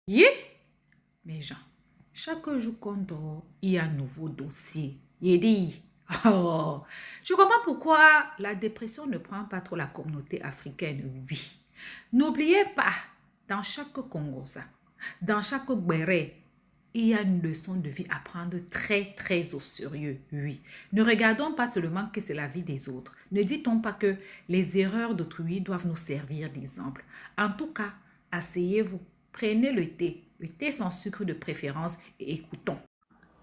Yeah, mes gens, chaque jour qu'on dort, il y a un nouveau dossier. Il dit, oh, je comprends pourquoi la dépression ne prend pas trop la communauté africaine, oui. N'oubliez pas, dans chaque Congosa, dans chaque Béré, il y a une leçon de vie à prendre très, très au sérieux, oui. Ne regardons pas seulement que c'est la vie des autres. Ne dit-on pas que les erreurs d'autrui doivent nous servir d'exemple. En tout cas, asseyez-vous, prenez le thé sans sucre de préférence et écoutons.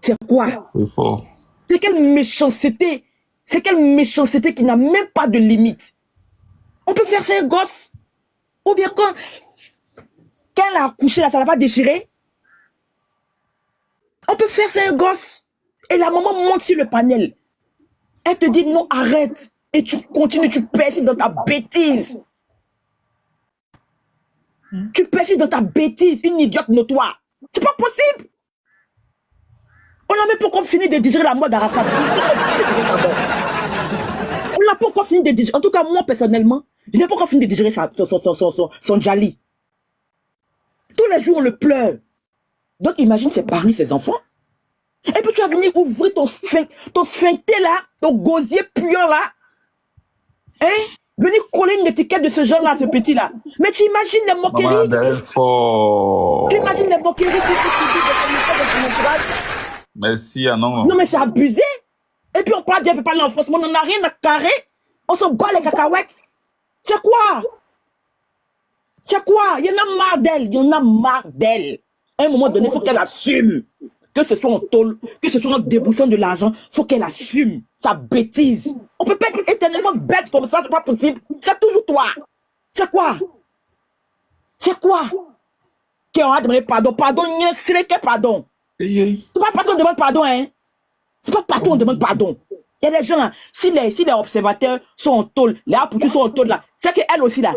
C'est quoi? C'est fort. C'est quelle méchanceté? C'est quelle méchanceté qui n'a même pas de limite? On peut faire ça un gosse? Ou bien quand elle a accouché là, ça l'a pas déchiré? On peut faire ça un gosse. Et la maman monte sur le panel. Elle te dit non, arrête. Et tu continues, tu persistes dans ta bêtise. Tu persistes dans ta bêtise, une idiote notoire. C'est pas possible. On n'a même pas encore fini de digérer la mort d'Arafat. On n'a pas encore fini de digérer. En tout cas, moi, personnellement, je n'ai pas encore fini de digérer son Djali. Tous les jours, on le pleure. Donc, imagine ses parents, ses enfants. Et puis, tu vas venir ouvrir ton sphincter là, ton gosier puant là. Hein? Venir coller une étiquette de ce genre-là à ce petit-là. Mais tu imagines les moqueries. Tu imagines les moqueries. Merci, non. Non, mais c'est abusé. Et puis, on parle d'un peu pas l'enfoncement. On n'en a rien à carrer. On s'en bat les cacahuètes. C'est quoi? C'est quoi? Il y en a marre d'elle. Il y en a marre d'elle. À un moment donné, il faut qu'elle assume. Que ce soit en tôle, que ce soit en déboussant de l'argent, il faut qu'elle assume sa bêtise. On peut pas être éternellement bête comme ça, c'est pas possible. C'est toujours toi. C'est quoi? C'est quoi? Qu'on a demandé pardon. Pardon, il y a un pardon. C'est pas partout on demande pardon, hein. C'est pas partout on demande pardon. Il y a des gens là, si les observateurs sont en tôle, les apoutus sont en tôle là, c'est qu'elle aussi là,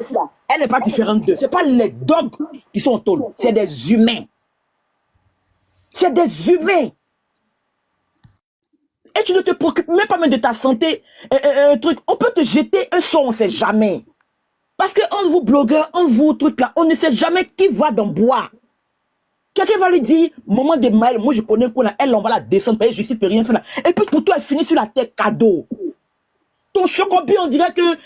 elle n'est pas différente d'eux. C'est pas les dogs qui sont en tôle, c'est des humains. C'est des humains. Et tu ne te préoccupes même pas même de ta santé. Truc. On peut te jeter un son, on ne sait jamais. Parce qu'en vous blogueur, en vous truc là, on ne sait jamais qui va dans bois. Quelqu'un va lui dire, moment de Maël, moi je connais un coup là, elle on va la descendre, payer justice, peut rien faire là. Et puis pour toi, elle finit sur la tête cadeau. Ton chocobi, on dirait que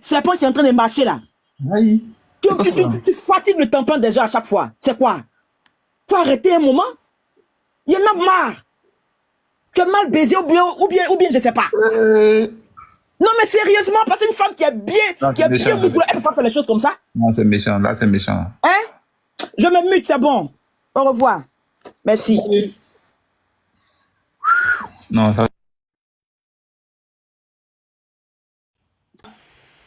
c'est la qui est en train de marcher là. Oui. Tu fatigues le tampon déjà à chaque fois. C'est quoi? Faut arrêter un moment. Il y en a marre. Tu as mal baisé ou bien je sais pas. Non mais sérieusement, parce qu'une femme qui est bien, mougoula, elle peut pas faire les choses comme ça. Non, c'est méchant, là c'est méchant. Hein? Je me mute, c'est bon. Au revoir. Merci. Non, ça...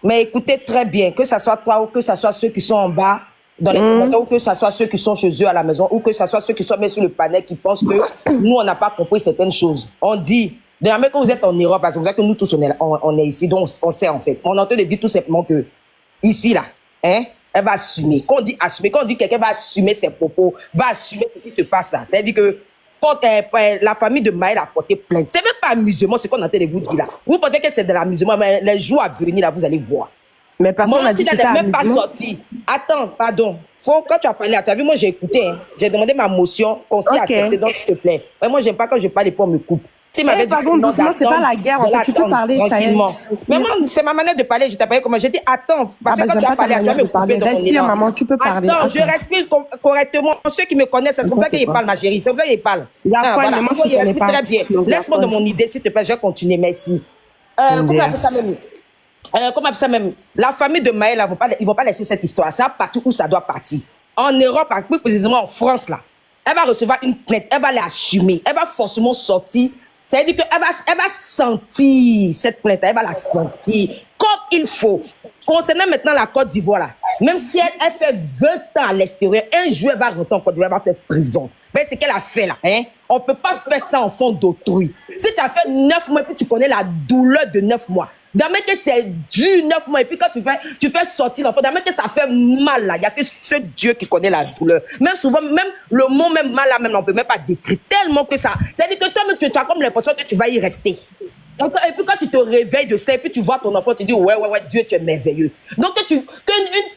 Mais écoutez très bien, que ce soit toi ou que ce soit ceux qui sont en bas, dans les commentaires, ou que ce soit ceux qui sont chez eux à la maison, ou que ce soit ceux qui sont mis sur le panel qui pensent que nous, on n'a pas compris certaines choses. On dit, de la même que vous êtes en Europe, parce que vous savez que nous tous, on est ici, donc on sait en fait. On entend de dire tout simplement que, ici, là, hein, elle va assumer. Quand on dit assumer, quand on dit quelqu'un va assumer ses propos, va assumer ce qui se passe là. C'est-à-dire que, quand la famille de Maël a porté plainte, c'est même pas amusement, ce qu'on entend de vous dire là. Vous pensez que c'est de l'amusement, mais les jours à venir là, vous allez voir. Mais personne n'a dit que c'était même pas amusement. sorti. Attends, pardon. Quand tu as parlé, tu as vu, moi j'ai écouté, hein. J'ai demandé ma motion, qu'on s'y accepte, donc s'il te plaît. Ouais, moi j'aime pas quand je parle et puis on me coupe. Si pardon, doucement, c'est pas la guerre, en fait, tu peux parler, ça y est. Mais moi, c'est ma manière de parler, je t'ai parlé comment j'ai dit, attends, parce que quand tu as parlé, tu vas me couper dans mon respire, élan. maman, tu peux parler. Attends, je respire correctement. Ceux qui me connaissent, c'est comme ça qu'ils parlent, ma chérie. C'est comme ça qu'ils parlent. Voilà, moi, je connais pas. Très bien. Laisse-moi dans mon idée, s'il te plaît, je vais continuer, merci. Comment on appelle ça même? Comment ça même, la famille de Maël, ils vont pas laisser cette histoire. Ça partout où ça doit partir. En Europe, plus précisément en France, là, elle va recevoir une plainte, elle va l'assumer, elle va forcément sortir. C'est-à-dire qu'elle va sentir cette plainte, elle va la sentir comme il faut. Concernant maintenant la Côte d'Ivoire, là, même si elle fait 20 ans à l'extérieur, un jour elle va rentrer en Côte d'Ivoire, elle va faire prison. Mais c'est qu'elle a fait là, hein? On ne peut pas faire ça en fond d'autrui. Si tu as fait 9 mois et puis tu connais la douleur de 9 mois, d'abord que c'est dur 9 mois et puis quand tu fais sortir l'enfant, d'abord que ça fait mal là, il n'y a que ce Dieu qui connaît la douleur. Même souvent, même le mot même mal là, même on ne peut même pas décrire tellement que ça. C'est-à-dire que toi, tu as comme l'impression que tu vas y rester. Et puis quand tu te réveilles de ça, et puis tu vois ton enfant, tu dis, ouais, Dieu, tu es merveilleux. Donc qu'une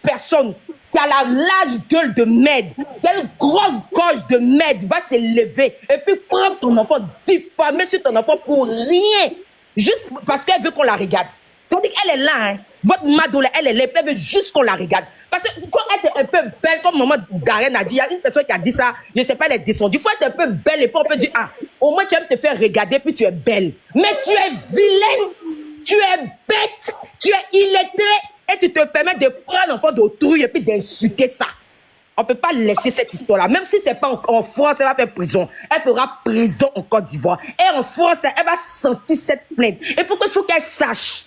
personne qui a la large gueule de merde, qui a une grosse gorge de merde, va s'élever, et puis prendre ton enfant, diffamer sur ton enfant pour rien, juste parce qu'elle veut qu'on la regarde. C'est-à-dire qu'elle est là, hein. Votre Mado, là, elle est là, elle veut juste qu'on la regarde. Parce que quand elle est un peu belle, comme maman Darren a dit, il y a une personne qui a dit ça, je ne sais pas, elle est descendue. Il faut être un peu belle et puis on peut dire, ah, au moins tu aimes te faire regarder, puis tu es belle. Mais tu es vilaine, tu es bête, tu es illettrée, et tu te permets de prendre l'enfant d'autrui et puis d'insulter ça. On ne peut pas laisser cette histoire-là. Même si ce n'est pas en France, elle va faire prison. Elle fera prison en Côte d'Ivoire. Et en France, elle va sentir cette plainte. Et pourquoi il faut qu'elle sache?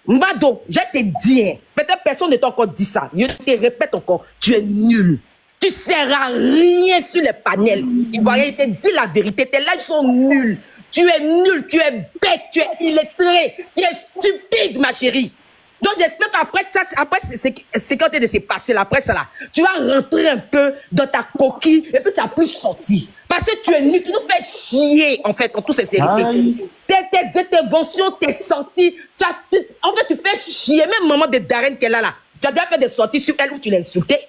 Mado, je te dis, hein, peut-être personne ne t'a encore dit ça. Je te répète encore, tu es nul. Tu ne seras rien sur les panels. Ivoiriens, il te dit la vérité. Tes lives sont nuls. Tu es nul, tu es bête, tu es illettré, tu es stupide, ma chérie. Donc j'espère qu'après ça, après c'est quand de se passer là, après ça là, tu vas rentrer un peu dans ta coquille et puis tu n'as plus sorti. Parce que tu es nul, tu nous fais chier en fait, en toute sincérité. Tes interventions, tes sorties, en fait tu fais chier. Même maman de Darren qu'elle a là, tu as déjà fait des sorties sur elle où tu l'as insultée.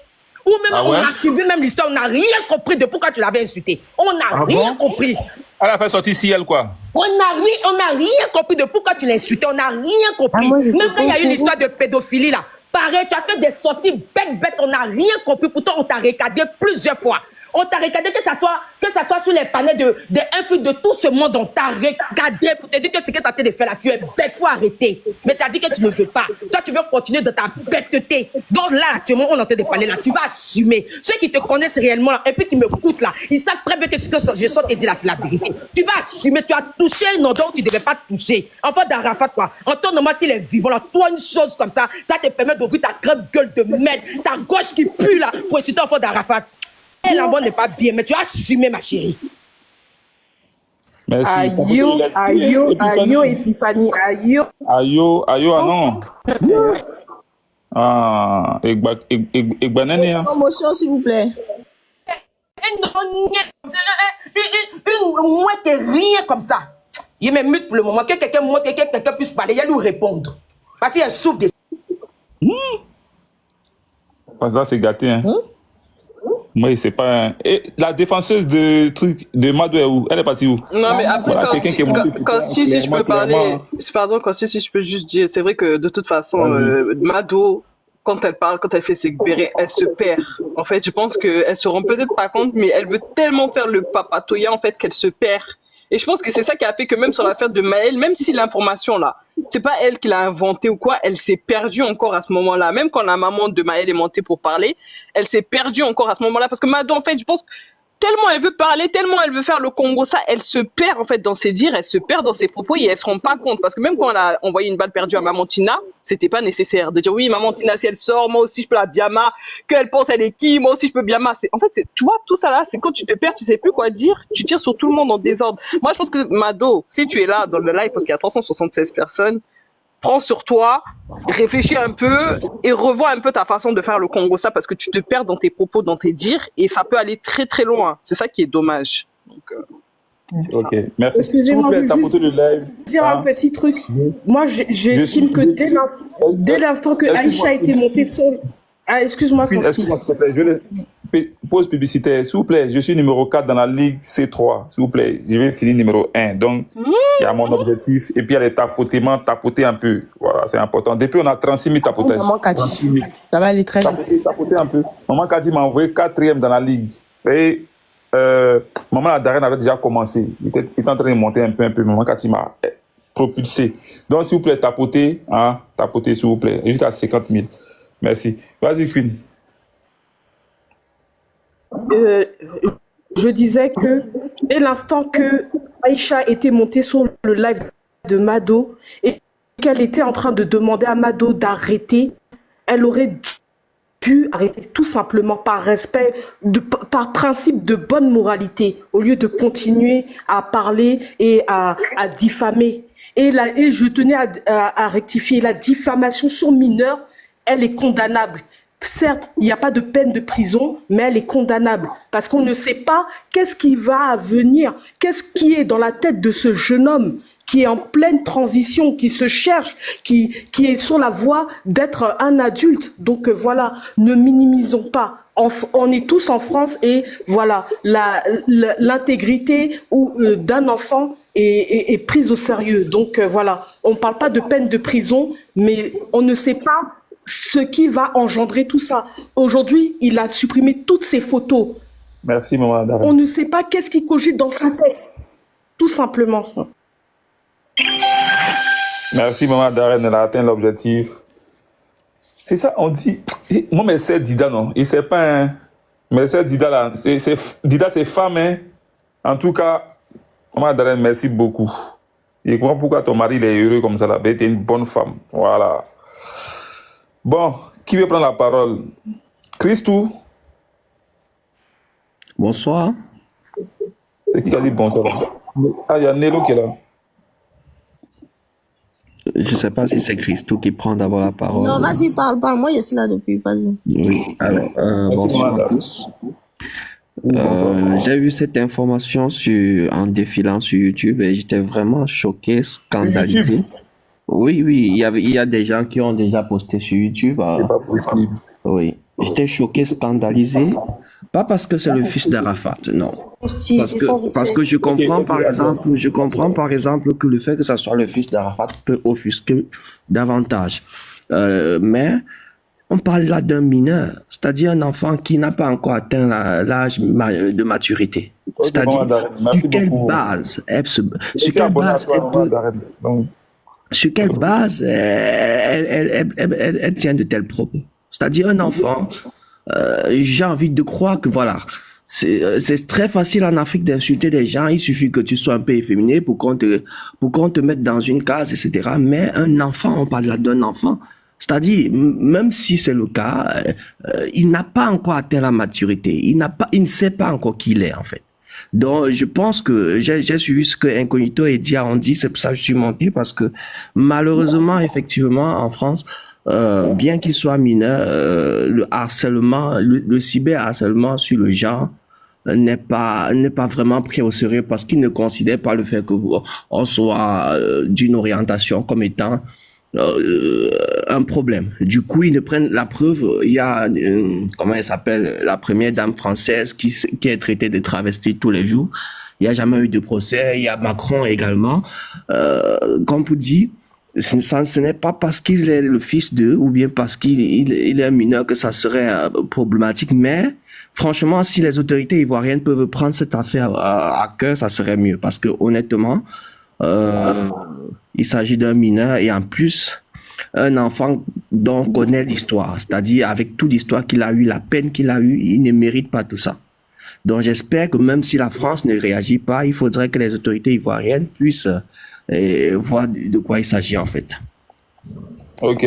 Ou même on a suivi même l'histoire, on n'a rien compris de pourquoi tu l'avais insulté. On n'a rien compris. Elle a fait sortir si elle quoi. On n'a rien compris de pourquoi tu l'as insulté. On n'a rien compris. Même quand il y a eu l'histoire de pédophilie là, pareil, tu as fait des sorties bêtes, on n'a rien compris. Pourtant, on t'a recadré plusieurs fois. On t'a recadré que ça soit sur les panels de infus de tout ce monde. On t'a recadré pour te dire que ce que tu as été de faire là, tu es bête, faut arrêter. Mais tu as dit que tu ne veux pas. Toi, tu veux continuer dans ta bêteté. Donc là, actuellement, on est en train de parler là. Tu vas assumer. Ceux qui te connaissent réellement là, et puis qui me coûtent là, ils savent très bien que ce que je sors te dire là, c'est la vérité. Tu vas assumer. Tu as touché un endroit où tu ne devais pas toucher. Enfin, d'Arafat, quoi. Entends-moi s'il est vivant là. Toi, une chose comme ça, ça te permet d'ouvrir ta grande gueule de merde, ta gauche qui pue là, pour insulter enfant d'Arafat. Et la bonne n'est pas bien, mais tu as assumé, ma chérie. Merci. Ayo, Epiphanie, ayo. Ayo, ah non. Ah, Egbanene. Promotion, s'il vous plaît. Une mouette et rien comme ça. Il me mute pour le moment. Que quelqu'un puisse parler, il va lui répondre. Parce qu'elle souffre de Parce que là, c'est gâté, hein. Moi, c'est pas un... Et la défenseuse de Mado est où? Elle est partie où? Non, mais après, voilà, quelqu'un qui est monté. Si je peux parler, pardon, si je peux juste dire, c'est vrai que de toute façon, Mado, quand elle parle, quand elle fait ses bérets, elle se perd. En fait, je pense qu'elle se rend peut-être pas compte, mais elle veut tellement faire le papatoya, en fait, qu'elle se perd. Et je pense que c'est ça qui a fait que même sur l'affaire de Maël, même si l'information là, c'est pas elle qui l'a inventée ou quoi, elle s'est perdue encore à ce moment-là. Même quand la maman de Maël est montée pour parler, elle s'est perdue encore à ce moment-là. Parce que Mado, en fait, je pense, tellement elle veut parler, tellement elle veut faire le Congo, ça, elle se perd en fait dans ses dires, elle se perd dans ses propos et elle se rend pas compte. Parce que même quand elle a envoyé une balle perdue à Maman Tina, c'était pas nécessaire de dire oui, Maman Tina, si elle sort, moi aussi je peux la biama, qu'elle pense elle est qui, moi aussi je peux biama. En fait, tu vois, tout ça là, c'est quand tu te perds, tu sais plus quoi dire, tu tires sur tout le monde en désordre. Moi, je pense que Mado, si tu es là dans le live, parce qu'il y a 376 personnes, prends sur toi, réfléchis un peu et revois un peu ta façon de faire le Congo ça parce que tu te perds dans tes propos, dans tes dires et ça peut aller très très loin. C'est ça qui est dommage. Donc, ok, merci. Excusez-moi, S'il vous plaît, je tapotez le live. dire un petit truc. Moi, j'estime que dès l'instant que Aïcha a été montée sur... Ah, excuse-moi, Constance. Excuse-moi, s'il te plaît, pause publicitaire. S'il vous plaît, je suis numéro 4 dans la Ligue C3. S'il vous plaît, je vais finir numéro 1. Donc, il y a mon objectif. Et puis, il y a les tapotements, tapoter un peu. Voilà, c'est important. Depuis, on a 36 000 tapotages. Maman Kadi, ça va aller très vite. Tapoter un peu. Maman Kadi m'a envoyé 4e dans la Ligue. Et Maman la Darren avait déjà commencé. Il était en train de monter un peu. Maman Kadi m'a propulsé. Donc, s'il vous plaît, tapotez, s'il vous plaît. Jusqu'à 50 000. Merci. Vas-y, Queen. Je disais que dès l'instant que Aïcha était montée sur le live de Mado et qu'elle était en train de demander à Mado d'arrêter, elle aurait dû arrêter tout simplement par respect, par principe de bonne moralité, au lieu de continuer à parler et à diffamer. Et je tenais à rectifier, la diffamation sur mineur, elle est condamnable. Certes, il n'y a pas de peine de prison, mais elle est condamnable parce qu'on ne sait pas qu'est-ce qui va venir, qu'est-ce qui est dans la tête de ce jeune homme. qui est en pleine transition, qui se cherche, qui est sur la voie d'être un adulte. Donc voilà, ne minimisons pas. On est tous en France et voilà, l'intégrité d'un enfant est prise au sérieux. Donc voilà, on ne parle pas de peine de prison, mais on ne sait pas ce qui va engendrer tout ça. Aujourd'hui, il a supprimé toutes ses photos. Merci, maman Darren. On ne sait pas qu'est-ce qui cogite dans sa tête, tout simplement. Merci, maman Darren, elle a atteint l'objectif. C'est ça, on dit. Moi, mes sœurs Dida, non. Et c'est pas un. Mes sœurs Dida, là. Dida, c'est femme, hein. En tout cas, maman Darren, merci beaucoup. Je comprends pourquoi ton mari il est heureux comme ça, là. Tu es une bonne femme. Voilà. Bon, qui veut prendre la parole? Christou? Bonsoir. C'est qui a dit bonsoir? Ah, il y a Nello qui est là. Je ne sais pas si c'est Christo qui prend d'abord la parole. Non, vas-y, parle. Moi, je suis là depuis. Vas-y. Oui, alors, bonsoir à tous. J'ai vu cette information en défilant sur YouTube et j'étais vraiment choqué, scandalisé. Oui, il y a des gens qui ont déjà posté sur YouTube. C'est pas possible. Oui, j'étais choqué, scandalisé. Pas parce que c'est le fils d'Arafat, non. Parce que je comprends par exemple que le fait que ça soit le fils d'Arafat peut offusquer davantage. Mais on parle là d'un mineur, c'est-à-dire un enfant qui n'a pas encore atteint l'âge de maturité. C'est-à-dire sur quelle base elle tient de tels propos. C'est-à-dire un enfant. J'ai envie de croire que voilà, c'est très facile en Afrique d'insulter des gens. Il suffit que tu sois un peu efféminé pour qu'on te mette dans une case, etc. Mais un enfant, on parle là d'un enfant. C'est-à-dire, même si c'est le cas, il n'a pas encore atteint la maturité. Il ne sait pas encore qui il est, en fait. Donc, je pense que j'ai suivi ce que Incognito et Dia ont dit. C'est pour ça que je suis menti, parce que malheureusement, effectivement, en France, bien qu'il soit mineur, le harcèlement, le cyberharcèlement sur le genre n'est pas vraiment pris au sérieux parce qu'il ne considère pas le fait que on soit d'une orientation comme étant un problème. Du coup, ils ne prennent la preuve. Il y a comment elle s'appelle, la première dame française qui est traitée de travestie tous les jours. Il n'y a jamais eu de procès. Il y a Macron également. Comme vous dites, ce n'est pas parce qu'il est le fils d'eux ou bien parce qu'il est un mineur que ça serait problématique, mais franchement, si les autorités ivoiriennes peuvent prendre cette affaire à cœur, ça serait mieux parce que honnêtement, il s'agit d'un mineur et en plus, un enfant dont on connaît l'histoire, c'est-à-dire avec toute l'histoire qu'il a eue, la peine qu'il a eue, il ne mérite pas tout ça. Donc j'espère que même si la France ne réagit pas, il faudrait que les autorités ivoiriennes puissent et voir de quoi il s'agit en fait. Ok.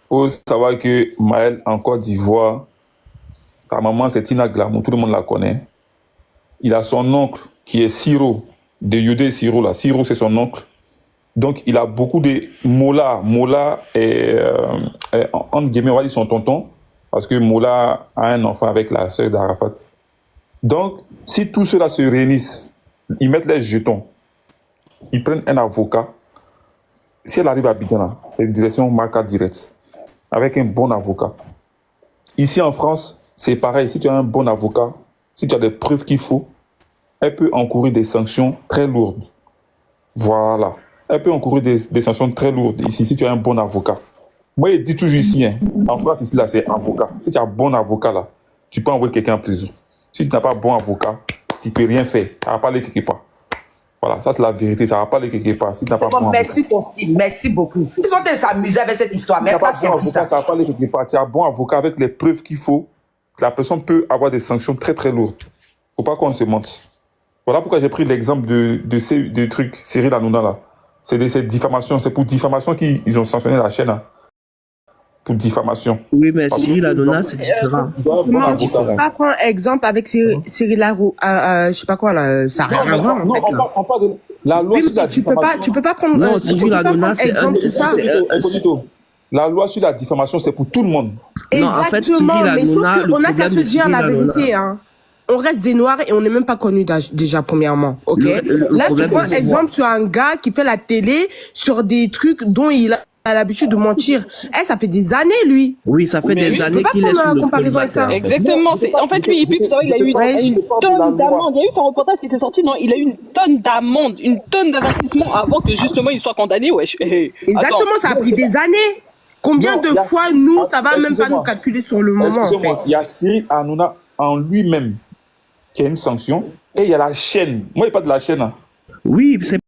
Faut savoir que Maël en Côte d'Ivoire, sa maman c'est Tina Glamour, tout le monde la connaît. Il a son oncle qui est Siro, de Yodé Siro là. Siro c'est son oncle. Donc il a beaucoup de Mola. Mola est entre guillemets on va dire son tonton parce que Mola a un enfant avec la sœur d'Arafat. Donc si tous ceux-là se réunissent, ils mettent les jetons. Ils prennent un avocat. Si elle arrive à Abidjan, c'est une direction marquée directe, avec un bon avocat. Ici en France, c'est pareil. Si tu as un bon avocat, si tu as des preuves qu'il faut, elle peut encourir des sanctions très lourdes. Voilà. Elle peut encourir des sanctions très lourdes ici, si tu as un bon avocat. Moi, je dis toujours ici, hein, en France, ici, là, c'est avocat. Si tu as un bon avocat, là, tu peux envoyer quelqu'un en prison. Si tu n'as pas un bon avocat, tu ne peux rien faire. Ça va pas aller quelque part. Voilà, ça c'est la vérité, ça va pas aller quelque part. Si tu n'as pas bon merci ton style, merci beaucoup. Ils sont en s'amuser avec cette histoire, mais pas senti ça. Ça va pas aller quelque part. Tu as un bon avocat avec les preuves qu'il faut. La personne peut avoir des sanctions très très lourdes. Faut pas qu'on se mente. Voilà pourquoi j'ai pris l'exemple de ces trucs, Cyril Hanouna là. C'est diffamation, c'est pour diffamation qu'ils ont sanctionné la chaîne. Hein. Pour diffamation. Oui, mais Cyril Hanouna, c'est différent. Non, tu ne peux pas prendre exemple avec Cyril Hanouna, je sais pas quoi, là, ça n'a rien à voir, en fait. Là. On parle de la loi sur la diffamation. Tu peux pas prendre non, Cyril Hanouna, c'est exemple de ça. La loi sur la diffamation, c'est pour tout le monde. Exactement, mais sauf qu'on n'a qu'à se dire la vérité. Hein. on reste des Noirs et on n'est même pas connus déjà, premièrement. Ok. Le Là, tu problème, prends c'est exemple sur un gars qui fait la télé sur des trucs dont il a l'habitude de mentir. Ça fait des années, lui. Oui, ça fait des années qu'il est prendre sur la le comparaison avec ça. Exactement. En fait, lui, il a eu une tonne d'amende. Il y a eu son reportage qui était sorti, non, il a eu une tonne d'amende, une tonne d'avertissement avant que justement il soit condamné. Wesh. Exactement, ça a pris des années. Combien de fois, nous, ça va même pas nous calculer sur le moment, en fait. Il y a Cyril Hanouna en lui-même qui a une sanction et il y a la chaîne. Moi, il n'y a pas de la chaîne. Hein. Oui, c'est